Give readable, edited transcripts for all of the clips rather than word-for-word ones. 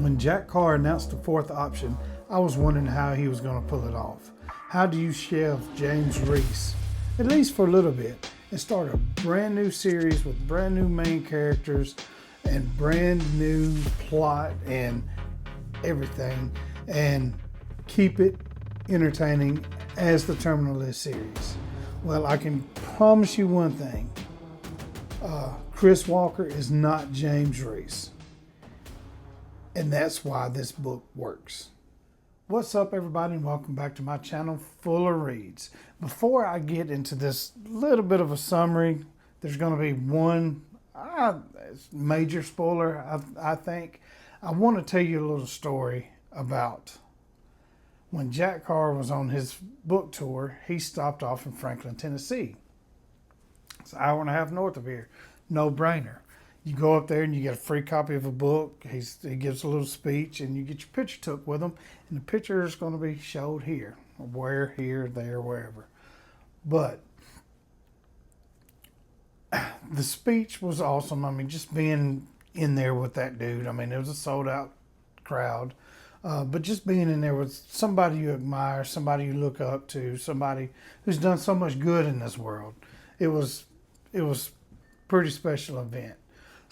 When Jack Carr announced the fourth option, I was wondering how he was going to pull it off. How do you shelve James Reese, at least for a little bit, and start a brand new series with brand new main characters and brand new plot and everything, and keep it entertaining as the Terminal List series? Well, I can promise you one thing. Chris Walker is not James Reese. And that's why this book works. What's up, everybody, and welcome back to my channel full of reads. Before I get into this little bit of a summary, there's going to be one major spoiler, I think. I want to tell you a little story about when Jack Carr was on his book tour. He stopped off in Franklin, Tennessee. It's an hour and a half north of here. No brainer. You go up there and you get a free copy of a book. He gives a little speech and you get your picture took with him. And the picture is going to be showed here, where, here, there, wherever. But the speech was awesome. I mean, just being in there with that dude. I mean, it was a sold out crowd. But just being in there with somebody you admire, somebody you look up to, somebody who's done so much good in this world. It was pretty special event.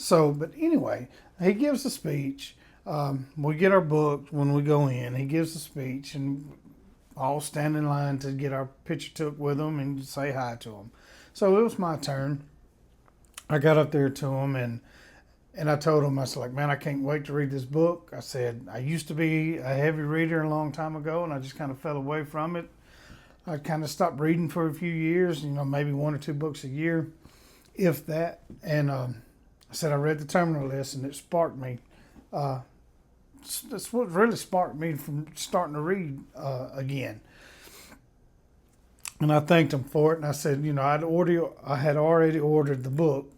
So, but anyway, he gives a speech. We get our book when we go in. He gives a speech, and all stand in line to get our picture took with him and say hi to him. So it was my turn. I got up there to him, and I told him, I was like, man, I can't wait to read this book. I said, I used to be a heavy reader a long time ago, and I just kind of fell away from it. I kind of stopped reading for a few years, maybe one or two books a year, if that. And I said I read the Terminal List, and it sparked me. That's what really sparked me from starting to read again. And I thanked him for it, and I said, I had already ordered the book,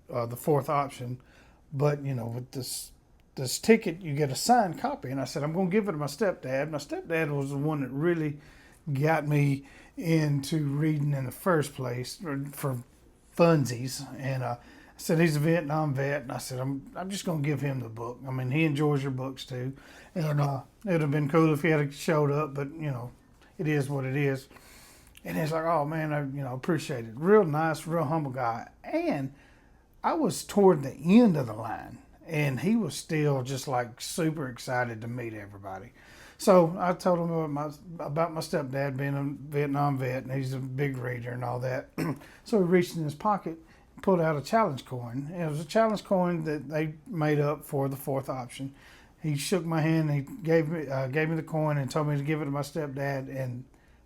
the fourth option, but with this ticket, you get a signed copy. And I said, I'm going to give it to my stepdad. My stepdad was the one that really got me into reading in the first place for funsies. And I said, he's a Vietnam vet. And I said, I'm just going to give him the book. I mean, he enjoys your books too. And it would have been cool if he had showed up, but it is what it is. And he's like, oh man, I appreciate it. Real nice, real humble guy. And I was toward the end of the line, and he was still just like super excited to meet everybody. So I told him about my stepdad being a Vietnam vet, and he's a big reader and all that. So he reached in his pocket and pulled out a challenge coin. And it was a challenge coin that they made up for the fourth option. He shook my hand, and he gave me the coin and told me to give it to my stepdad and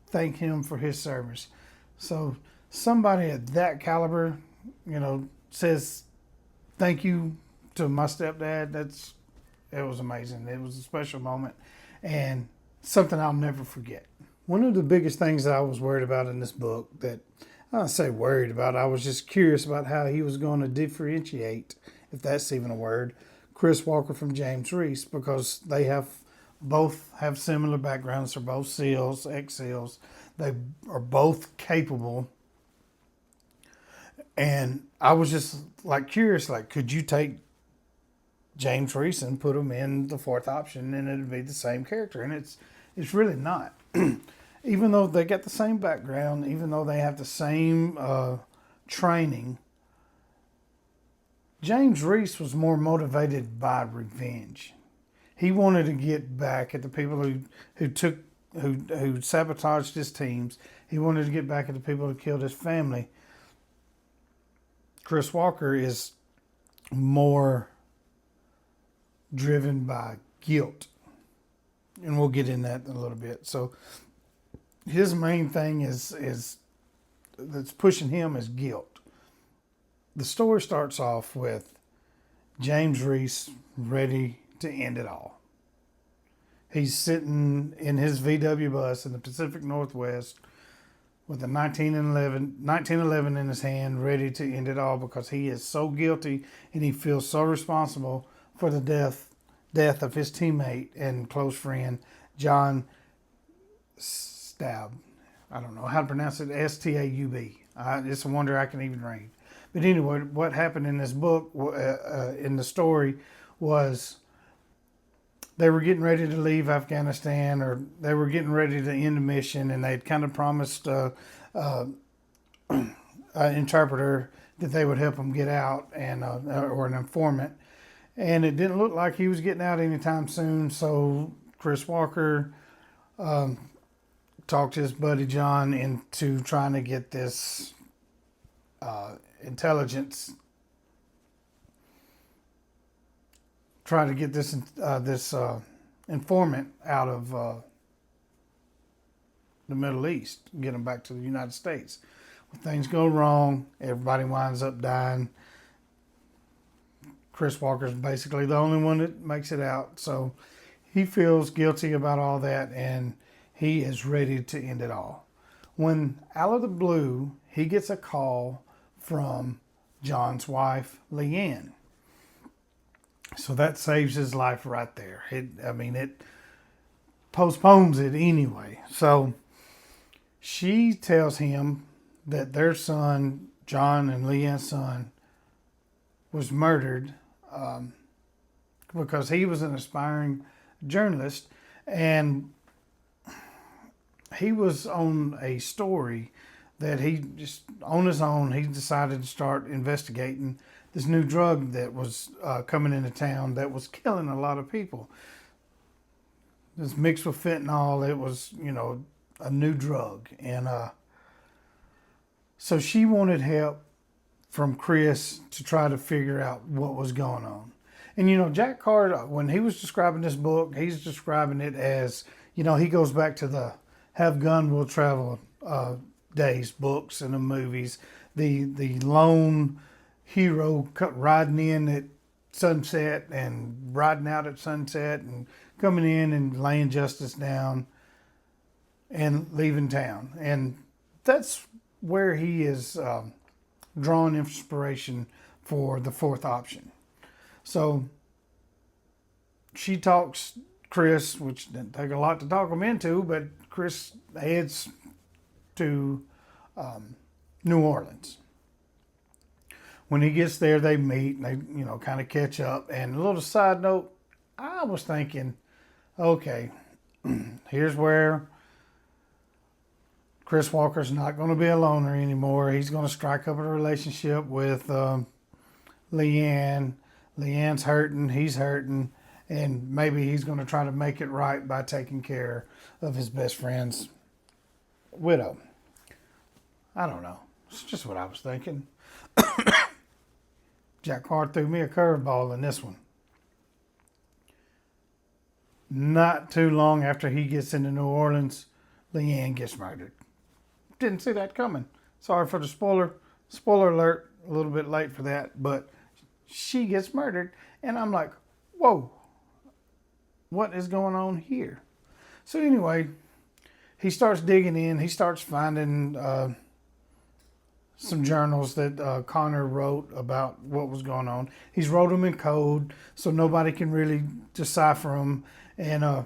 thank him for his service. So somebody at that caliber, says thank you to my stepdad. It was amazing. It was a special moment and something I'll never forget. One of the biggest things that I was worried about in this book, that I don't say worried about, I was just curious about how he was going to differentiate, if that's even a word, Chris Walker from James Reese, because they both have similar backgrounds. They're both SEALs, ex-SEAls. They are both capable. And I was just curious, could you take James Reese and put him in the fourth option and it'd be the same character? And it's really not. Even though they got the same background, even though they have the same training, James Reese was more motivated by revenge. He wanted to get back at the people who sabotaged his teams. He wanted to get back at the people who killed his family. Chris Walker is more driven by guilt. And we'll get in that in a little bit. So his main thing is that's pushing him is guilt. The story starts off with James Reese ready to end it all. He's sitting in his VW bus in the Pacific Northwest with a 1911 in his hand, ready to end it all, because he is so guilty and he feels so responsible for the death of his teammate and close friend, John Staub. I don't know how to pronounce it, S-T-A-U-B. It's a wonder I can even read. But anyway, what happened in this book, in the story, was they were getting ready to leave Afghanistan, or they were getting ready to end the mission, and they'd kind of promised an interpreter that they would help them get out, and or an informant. And it didn't look like he was getting out anytime soon. So Chris Walker talked his buddy John into trying to get this intelligence, trying to get this informant out of the Middle East, get him back to the United States. When things go wrong, everybody winds up dying. Chris Walker's basically the only one that makes it out. So he feels guilty about all that, and he is ready to end it all. When out of the blue, he gets a call from John's wife, Leanne. So that saves his life right there. It postpones it anyway. So she tells him that their son, John and Leanne's son, was murdered because he was an aspiring journalist, and he was on a story that he just, on his own, he decided to start investigating this new drug that was coming into town that was killing a lot of people. This mixed with fentanyl, it was, a new drug. And so she wanted help from Chris to try to figure out what was going on. And, Jack Carr, when he was describing this book, he's describing it as, he goes back to the Have Gun Will Travel days books and the movies. The lone hero riding in at sunset and riding out at sunset and coming in and laying justice down and leaving town. And that's where he is drawing inspiration for the fourth option. So she talks Chris, which didn't take a lot to talk him into, but Chris heads to New Orleans. When he gets there, they meet and they, kind of catch up. And a little side note, I was thinking, okay, here's where Chris Walker's not going to be a loner anymore. He's going to strike up a relationship with Leanne. Leanne's hurting, he's hurting, and maybe he's going to try to make it right by taking care of his best friend's widow. I don't know. It's just what I was thinking. Jack Carr threw me a curveball in this one. Not too long after he gets into New Orleans, Leanne gets murdered. Didn't see that coming. Sorry for the spoiler. Spoiler alert. A little bit late for that, but she gets murdered, and I'm like, whoa, what is going on here? So anyway, he starts digging in. He starts finding some journals that Connor wrote about what was going on. He's wrote them in code, so nobody can really decipher them. And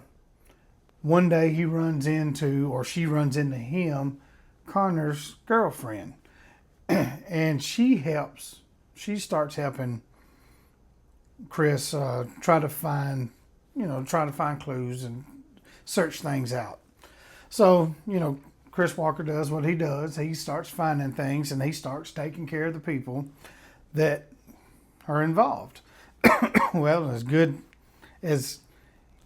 one day he runs into, or she runs into him, Connor's girlfriend. And she starts helping Chris try to find clues and search things out. So, Chris Walker does what he does. He starts finding things, and he starts taking care of the people that are involved. Well, as good as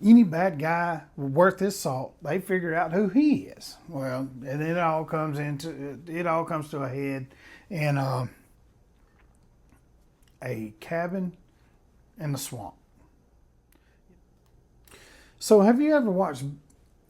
any bad guy worth his salt, they figure out who he is. Well, and it all comes to a head in a cabin in the swamp. So, have you ever watched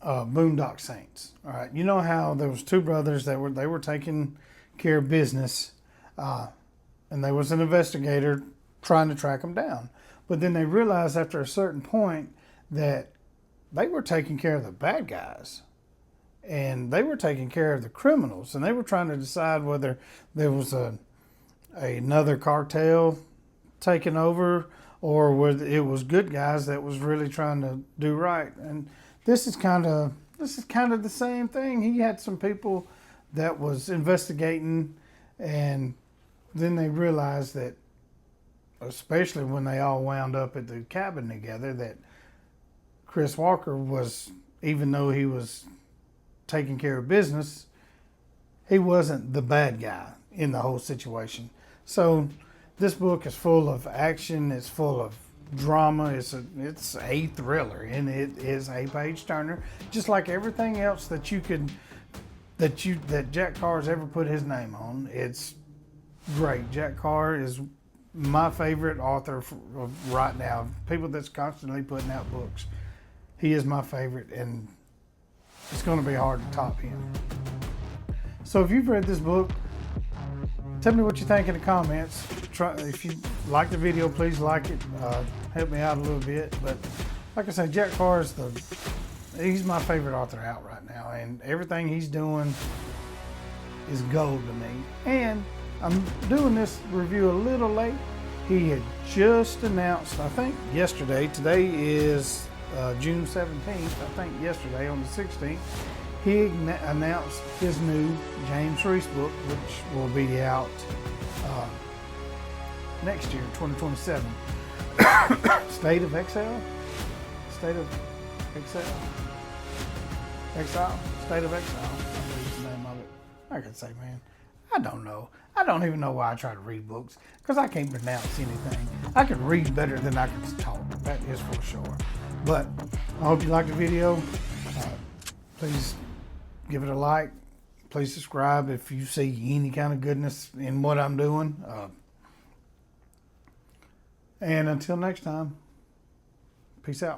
Boondock Saints? All right, you know how there was two brothers that were taking care of business, and there was an investigator trying to track them down. But then they realized after a certain point that they were taking care of the bad guys, and they were taking care of the criminals, and they were trying to decide whether there was another cartel taking over, or whether it was good guys that was really trying to do right. And this is kind of the same thing. He had some people that was investigating, and then they realized that, especially when they all wound up at the cabin together, that Chris Walker was, even though he was taking care of business, he wasn't the bad guy in the whole situation. So this book is full of action. It's full of drama. It's a thriller, and it is a page turner, just like everything else that Jack Carr has ever put his name on. It's great. Jack Carr is my favorite author of right now. People that's constantly putting out books. He is my favorite, and it's going to be hard to top him. So if you've read this book, tell me what you think in the comments. If you like the video, please like it. Help me out a little bit. But like I said, Jack Carr he's my favorite author out right now, and everything he's doing is gold to me. And I'm doing this review a little late. He had just announced, I think yesterday, today is June 17th, I think yesterday on the 16th, he announced his new James Reese book, which will be out next year, 2027. State of Exile? State of Exile? Exile? State of Exile. I believe the name of it. I could say, man, I don't know. I don't even know why I try to read books, because I can't pronounce anything. I can read better than I can talk. That is for sure. But I hope you liked the video. Please give it a like. Please subscribe if you see any kind of goodness in what I'm doing. And until next time, peace out.